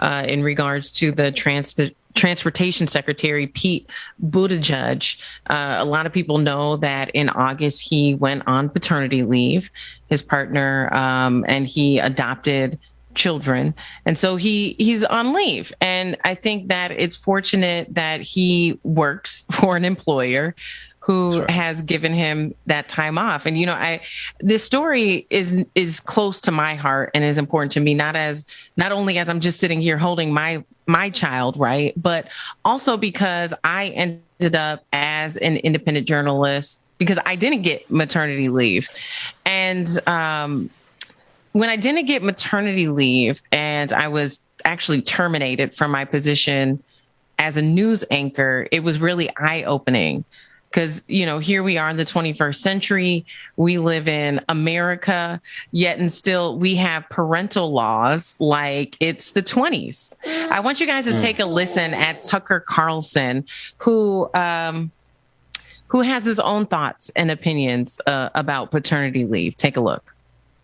in regards to the Transportation Secretary Pete Buttigieg. A lot of people know that in August he went on paternity leave, his partner, and he adopted children. And so he's on leave. And I think that it's fortunate that he works for an employer who has given him that time off. And, this story is close to my heart and is important to me, not only as I'm just sitting here holding my child, right? But also because I ended up as an independent journalist because I didn't get maternity leave. And, when I didn't get maternity leave and I was actually terminated from my position as a news anchor, it was really eye-opening because, here we are in the 21st century. We live in America, yet and still we have parental laws like it's the 20s. I want you guys to take a listen at Tucker Carlson, who has his own thoughts and opinions about paternity leave. Take a look.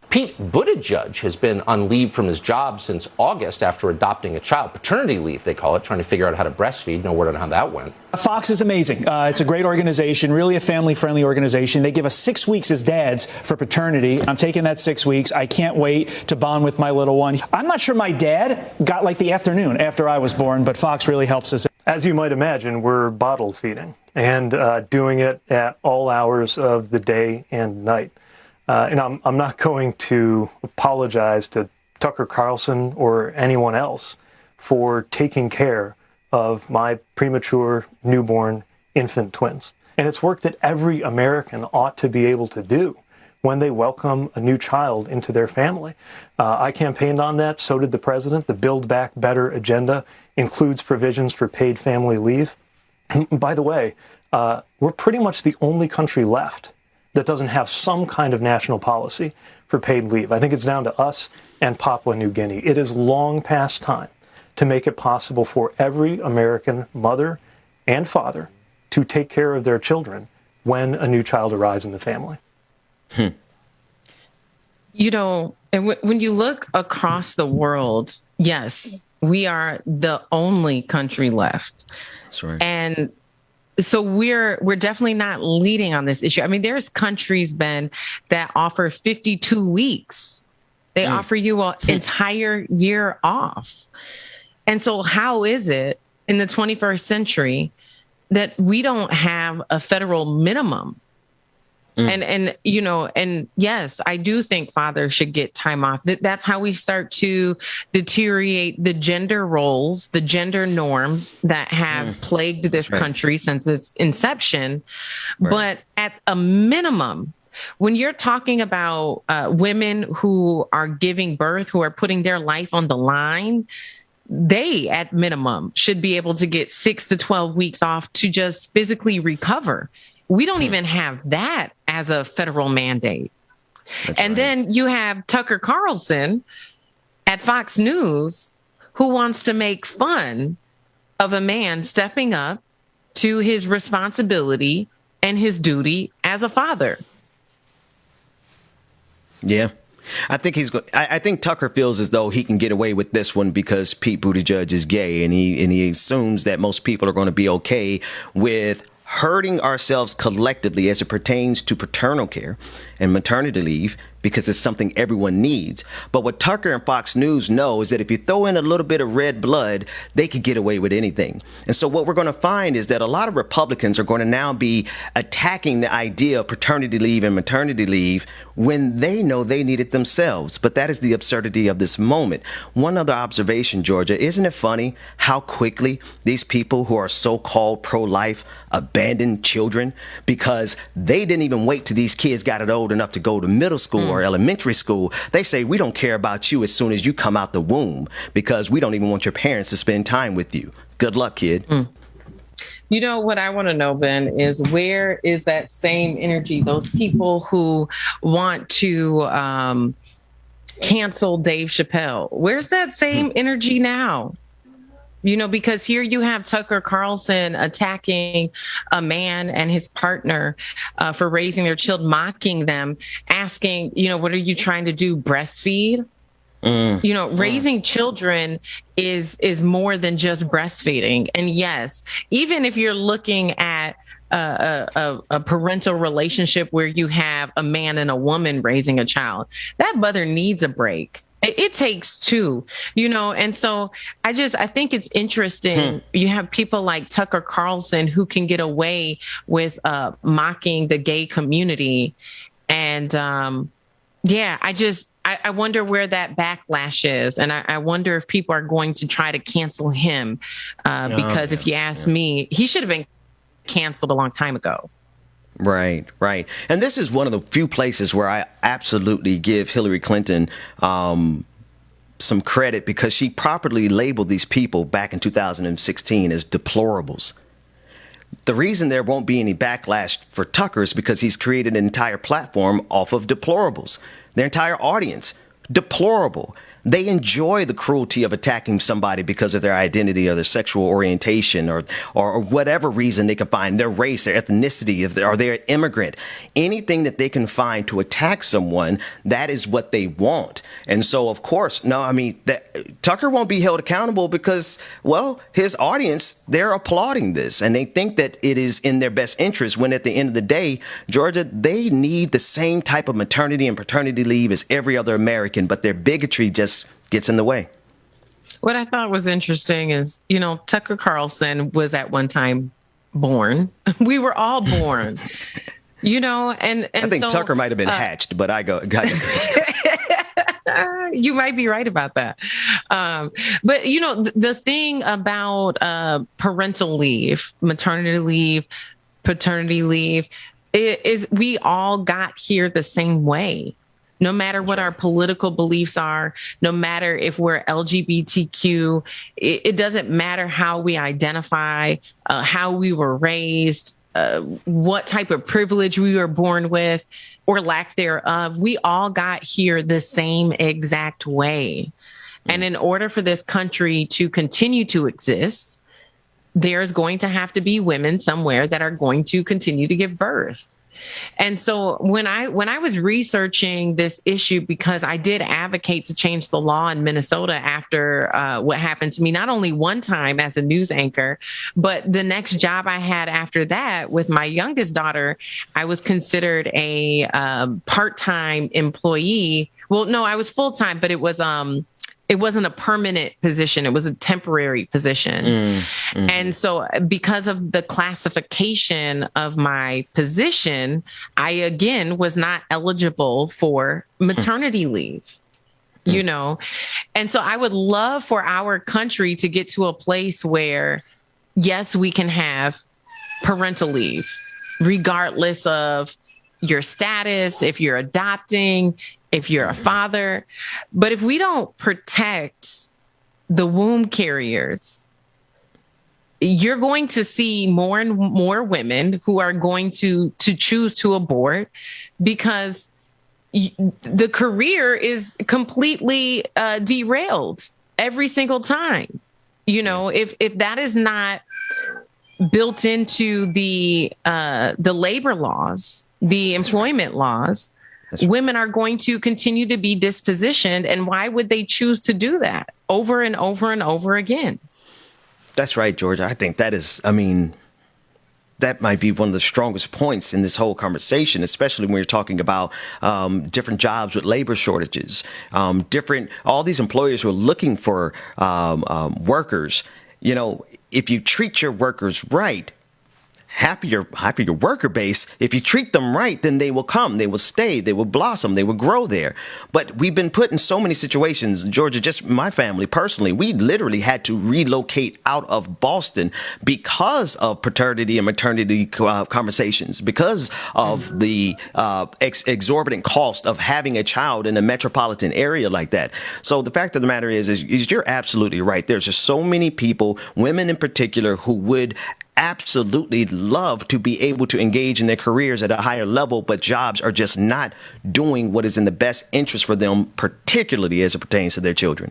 Pete Buttigieg has been on leave from his job since August after adopting a child. Paternity leave, they call it, trying to figure out how to breastfeed. No word on how that went. Fox is amazing. It's a great organization, really a family-friendly organization. They give us 6 weeks as dads for paternity. I'm taking that 6 weeks. I can't wait to bond with my little one. I'm not sure my dad got like the afternoon after I was born, but Fox really helps us. As you might imagine, we're bottle feeding and doing it at all hours of the day and night. And I'm not going to apologize to Tucker Carlson or anyone else for taking care of my premature newborn infant twins. And it's work that every American ought to be able to do when they welcome a new child into their family. I campaigned on that. So did the president. The Build Back Better agenda includes provisions for paid family leave. By the way, we're pretty much the only country left that doesn't have some kind of national policy for paid leave. I think it's down to us and Papua New Guinea. It is long past time to make it possible for every American mother and father to take care of their children when a new child arrives in the family. And when you look across the world, yes, we are the only country left. That's right. And so we're definitely not leading on this issue. I mean, there's countries, Ben, that offer 52 weeks. They offer you an entire year off. And so how is it in the 21st century that we don't have a federal minimum? And yes, I do think fathers should get time off. That's how we start to deteriorate the gender roles, the gender norms that have plagued this country since its inception. Right. But at a minimum, when you're talking about women who are giving birth, who are putting their life on the line, they, at minimum, should be able to get 6 to 12 weeks off to just physically recover. We don't even have that as a federal mandate. Then you have Tucker Carlson at Fox News, who wants to make fun of a man stepping up to his responsibility and his duty as a father. Yeah. I think Tucker feels as though he can get away with this one because Pete Buttigieg is gay, and he assumes that most people are going to be okay with hurting ourselves collectively as it pertains to paternal care and maternity leave because it's something everyone needs. But what Tucker and Fox News know is that if you throw in a little bit of red blood, they could get away with anything. And so what we're going to find is that a lot of Republicans are going to now be attacking the idea of paternity leave and maternity leave when they know they need it themselves. But that is the absurdity of this moment. One other observation, Georgia, isn't it funny how quickly these people who are so-called pro-life abandon children because they didn't even wait till these kids got it old enough to go to middle school or elementary school. They say, we don't care about you as soon as you come out the womb because we don't even want your parents to spend time with you. Good luck, kid. You know what I want to know, Ben, is where is that same energy? Those people who want to cancel Dave Chappelle. Where's that same energy now? Because here you have Tucker Carlson attacking a man and his partner for raising their child, mocking them, asking, what are you trying to do? Breastfeed? You know, raising children is more than just breastfeeding. And yes, even if you're looking at a parental relationship where you have a man and a woman raising a child, that mother needs a break. It takes two, you know, and so I think it's interesting. You have people like Tucker Carlson who can get away with mocking the gay community. And I wonder where that backlash is. And I wonder if people are going to try to cancel him because if you ask me, he should have been canceled a long time ago. Right, right. And this is one of the few places where I absolutely give Hillary Clinton some credit, because she properly labeled these people back in 2016 as deplorables. The reason there won't be any backlash for Tucker is because he's created an entire platform off of deplorables. Their entire audience, deplorable. They enjoy the cruelty of attacking somebody because of their identity or their sexual orientation or whatever reason they can find, their race, their ethnicity, if they're an immigrant, anything that they can find to attack someone, that is what they want. And so, of course, Tucker won't be held accountable because, well, his audience, they're applauding this and they think that it is in their best interest, when at the end of the day, Georgia, they need the same type of maternity and paternity leave as every other American, but their bigotry just gets in the way. What I thought was interesting is, you know, Tucker Carlson was at one time born. We were all born, you know, and I think so, Tucker might have been hatched, but I go. You might be right about that. But, you know, the thing about parental leave, maternity leave, paternity leave is we all got here the same way. No matter what our political beliefs are, no matter if we're LGBTQ, it doesn't matter how we identify, how we were raised, what type of privilege we were born with or lack thereof. We all got here the same exact way. And in order for this country to continue to exist, there's going to have to be women somewhere that are going to continue to give birth. And so when I was researching this issue, because I did advocate to change the law in Minnesota after what happened to me, not only one time as a news anchor, but the next job I had after that with my youngest daughter, I was considered a part-time employee. Well, no, I was full-time, but it wasn't a permanent position. It was a temporary position. And so because of the classification of my position, I, again, was not eligible for maternity leave, you know? And so I would love for our country to get to a place where, yes, we can have parental leave, regardless of your status, if you're adopting, if you're a father. But if we don't protect the womb carriers, you're going to see more and more women who are going to choose to abort because the career is completely derailed every single time. You know, if that is not built into the labor laws, the employment laws, women are going to continue to be dispositioned. And why would they choose to do that over and over and over again? That's right, Georgia. I think that is, that might be one of the strongest points in this whole conversation, especially when you're talking about different jobs with labor shortages, all these employers who are looking for workers. You know, if you treat your workers right, half of your worker base, if you treat them right, then they will come, they will stay, they will blossom, they will grow there. But we've been put in so many situations, Georgia, just my family personally, we literally had to relocate out of Boston because of paternity and maternity conversations, because of the exorbitant cost of having a child in a metropolitan area like that. So the fact of the matter is you're absolutely right. There's just so many people, women in particular, who would absolutely love to be able to engage in their careers at a higher level, but jobs are just not doing what is in the best interest for them, particularly as it pertains to their children.